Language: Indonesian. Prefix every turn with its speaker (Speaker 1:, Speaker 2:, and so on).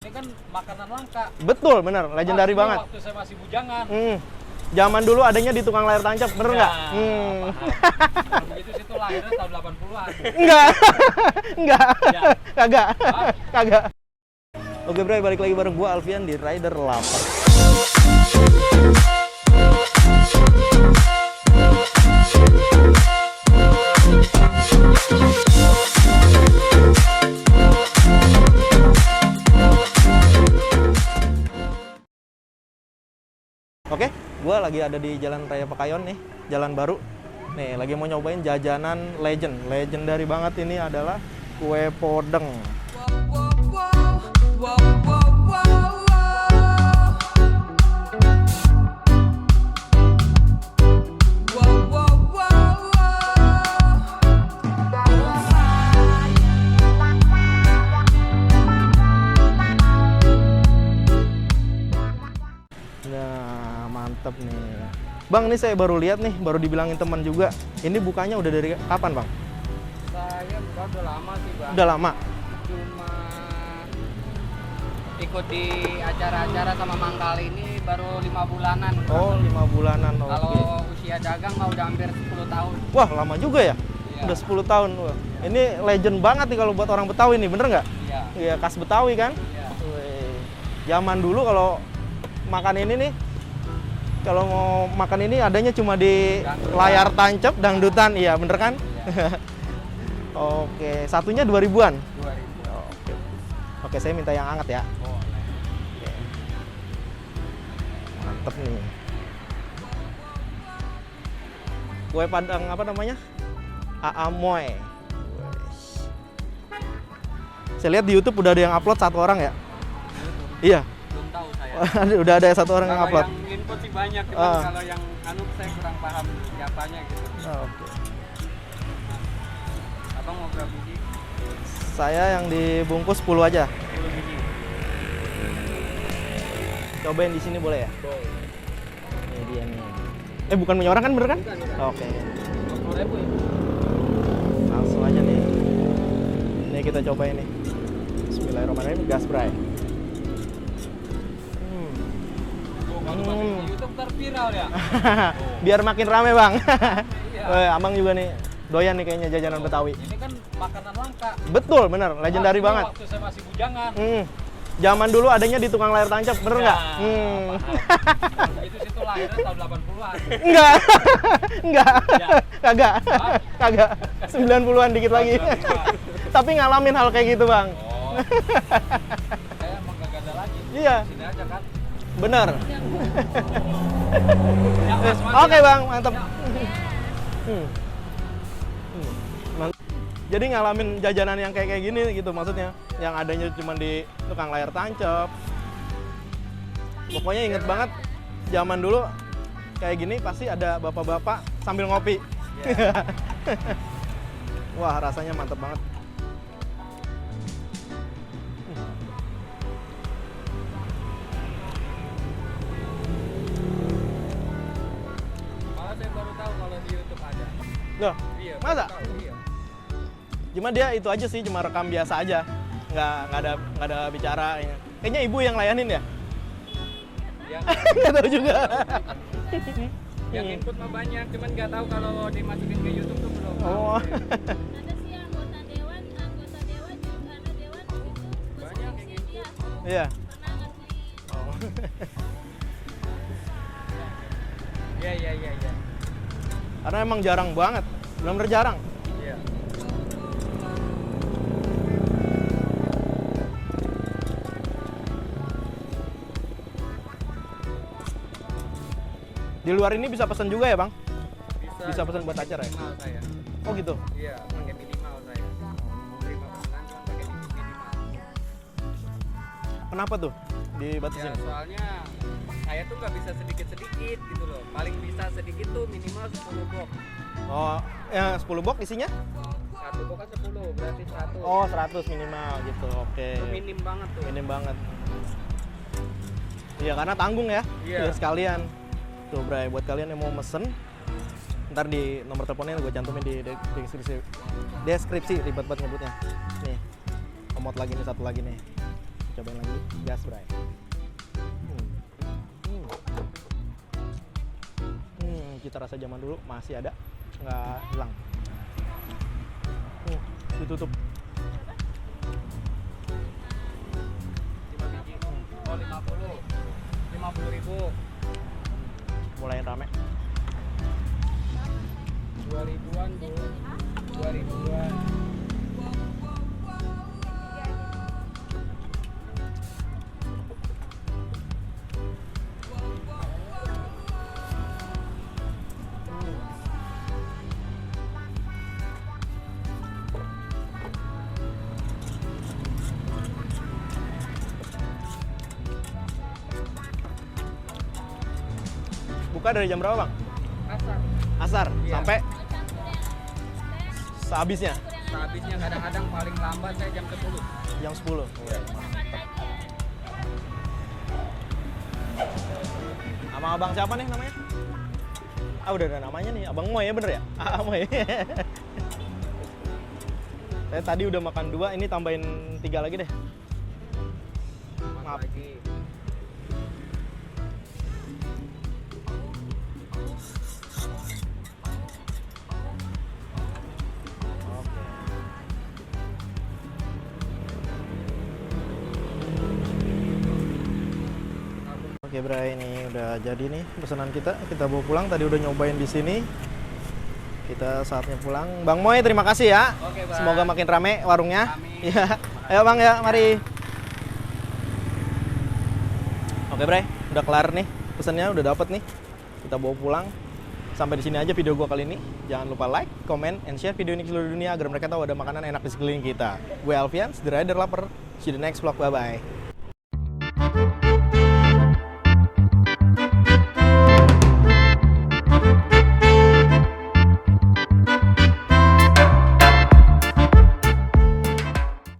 Speaker 1: Ini kan makanan langka.
Speaker 2: Betul, bener. Legendary banget.
Speaker 1: Waktu saya masih bujangan.
Speaker 2: Zaman dulu adanya di tukang layar tancap, bener nggak?
Speaker 1: Kalau begitu situ lahirnya tahun 80-an.
Speaker 2: Enggak. Enggak.
Speaker 1: Ya.
Speaker 2: Kagak. Kagak. Oke, bro, balik lagi bareng gua Alfian di Rider Lapar. Oke, gue lagi ada di Jalan Raya Pekayon nih, jalan baru. Nih, lagi mau nyobain jajanan legendary banget. Ini adalah kue podeng. Nah, mantep nih. Bang, ini saya baru lihat nih, baru dibilangin teman juga. Ini bukanya udah dari kapan, Bang?
Speaker 1: Saya bukan udah lama sih, Bang.
Speaker 2: Udah lama?
Speaker 1: Cuma ikut di acara-acara sama Mangkal ini baru 5 bulanan.
Speaker 2: Oh, 5 bulanan. Oke.
Speaker 1: Kalau usia dagang mah udah hampir 10 tahun.
Speaker 2: Wah, lama juga ya?
Speaker 1: Iya.
Speaker 2: Udah 10 tahun. Wah. Ini legend banget nih kalau buat orang Betawi nih, bener nggak?
Speaker 1: Iya.
Speaker 2: Iya, khas Betawi kan?
Speaker 1: Iya.
Speaker 2: Wih. Zaman dulu kalau makan ini nih, kalau mau makan ini adanya cuma di layar tancap, dangdutan, iya bener kan?
Speaker 1: Iya.
Speaker 2: Oke, satunya 2000-an.
Speaker 1: 2000.
Speaker 2: Oke. Oke, saya minta yang hangat ya.
Speaker 1: Oh,
Speaker 2: Oke. Mantep nih. Kue padang apa namanya? Aamoy. Saya lihat di YouTube udah ada yang upload satu orang ya? Iya.
Speaker 1: belum tahu saya.
Speaker 2: Udah ada satu orang yang
Speaker 1: Kalau
Speaker 2: upload.
Speaker 1: yang input sih banyak, cuman kalau yang saya kurang paham siapanya gitu.
Speaker 2: Oke.
Speaker 1: Abang mau berapa biji?
Speaker 2: Saya yang dibungkus 10 aja.
Speaker 1: 10 biji.
Speaker 2: Cobain di sini boleh ya?
Speaker 1: Boleh.
Speaker 2: Ini dia nih. Bukan punya orang kan, bener kan?
Speaker 1: Bukan.
Speaker 2: Oke.
Speaker 1: 20.000 ya?
Speaker 2: Langsung aja nih. Ini kita cobain nih. Bismillahirrahmanirrahim, gasbray.
Speaker 1: Kalau masuk di YouTube ntar viral ya?
Speaker 2: Biar makin rame, Bang.
Speaker 1: Iya.
Speaker 2: Weh, Abang juga nih doyan nih kayaknya jajanan Betawi.
Speaker 1: Ini kan makanan langka.
Speaker 2: Betul, bener. Legendary
Speaker 1: Ini
Speaker 2: banget.
Speaker 1: Waktu saya masih bujangan.
Speaker 2: Zaman dulu adanya di tukang layar tancap, bener nggak?
Speaker 1: Kalau itu situ lahirnya tahun 80-an.
Speaker 2: Enggak. Enggak.
Speaker 1: Ya.
Speaker 2: Kagak. Kagak. 90-an dikit lagi.
Speaker 1: 90-an.
Speaker 2: Tapi ngalamin hal kayak gitu, Bang.
Speaker 1: Oh. Saya emang gak ada lagi.
Speaker 2: Iya.
Speaker 1: Sini aja kan.
Speaker 2: Bener.
Speaker 1: Ya, Mas,
Speaker 2: Oke,
Speaker 1: ya.
Speaker 2: Bang, mantap.
Speaker 1: Ya.
Speaker 2: Jadi ngalamin jajanan yang kayak gini gitu maksudnya, yang adanya cuma di tukang layar tancap. Pokoknya inget banget zaman dulu kayak gini pasti ada bapak-bapak sambil ngopi.
Speaker 1: Ya.
Speaker 2: Wah, rasanya mantep banget.
Speaker 1: Malah saya baru tahu kalau di YouTube ada.
Speaker 2: Loh,
Speaker 1: Iya.
Speaker 2: masa?
Speaker 1: baru tahu, Iya.
Speaker 2: Cuma dia itu aja sih, cuma rekam biasa aja. Nggak ada bicara. Kayaknya ibu yang layanin ya?
Speaker 1: Yang,
Speaker 2: Nggak tahu juga.
Speaker 1: yang input mah banyak, cuman nggak tahu kalau dimasukin ke YouTube tuh belum.
Speaker 2: Oh.
Speaker 3: Ada sih anggota dewan juga ada dewan gitu.
Speaker 1: Banyak yang input.
Speaker 2: Iya.
Speaker 3: Pernah ngasih
Speaker 2: Oh.
Speaker 1: Iya.
Speaker 2: Karena emang jarang banget. Benar-benar jarang.
Speaker 1: Iya.
Speaker 2: Di luar ini bisa pesan juga ya, Bang? Bisa pesan buat
Speaker 1: pakai
Speaker 2: acara ya?
Speaker 1: minimal saya.
Speaker 2: Oh gitu.
Speaker 1: Iya, pakai minimal saya. Terima pesanan cuma pakai minimal.
Speaker 2: Kenapa tuh
Speaker 1: Ya,
Speaker 2: dibatasin?
Speaker 1: soalnya saya tuh nggak bisa sedikit-sedikit gitu loh. Paling bisa sedikit tuh minimal 10 box.
Speaker 2: Oh, ya 10 box isinya?
Speaker 1: Satu box kan 10, berarti 100.
Speaker 2: Oh, 100 minimal gitu. Oke.
Speaker 1: Itu minim banget tuh.
Speaker 2: Minim banget. Iya, karena tanggung ya.
Speaker 1: Iya.
Speaker 2: Ya, sekalian. Tuh, Bray, buat kalian yang mau mesen, ntar di nomor teleponnya gue cantumin di deskripsi. Ribet banget nyebutnya. Nih, emot lagi nih, satu lagi nih. cobain lagi. Gas, Bray. Cita rasa zaman dulu masih ada, nggak hilang. Ditutup.
Speaker 1: 5 biji. Oh, 50. 50.000.
Speaker 2: Mulai rame.
Speaker 1: 2.000-an, Bu. 2.000-an.
Speaker 2: Buka dari jam berapa, Bang?
Speaker 1: Asar.
Speaker 2: Asar
Speaker 1: Iya.
Speaker 2: sampai
Speaker 3: Mau campur yang teh,
Speaker 2: sehabisnya
Speaker 1: Sehabisnya kadang-kadang paling lambat saya jam 10.
Speaker 2: jam 10.
Speaker 3: makan lagi ya.
Speaker 2: Sama abang siapa nih namanya? Ah, udah ada namanya nih. Abang Moy ya, bener ya? Ah, Moy. Saya tadi udah makan 2, ini tambahin 3 lagi deh. Maaf.
Speaker 1: Lagi.
Speaker 2: Oke. Oke, Bray, ini udah jadi nih pesanan kita. Kita bawa pulang. Tadi udah nyobain di sini. Kita saatnya pulang. Bang Moy, terima kasih ya.
Speaker 1: Oke, Bang.
Speaker 2: Semoga makin rame warungnya.
Speaker 1: Amin.
Speaker 2: Ya. Ayo, Bang ya, mari. Oke, Bray, udah kelar nih. Pesannya udah dapet nih. Kita bawa pulang. Sampai di sini aja video gua kali ini. Jangan lupa like, comment, and share video ini ke seluruh dunia agar mereka tahu ada makanan enak di sekeliling kita. Gue Alfian, The Rider Lapar. See you the next vlog. Bye-bye.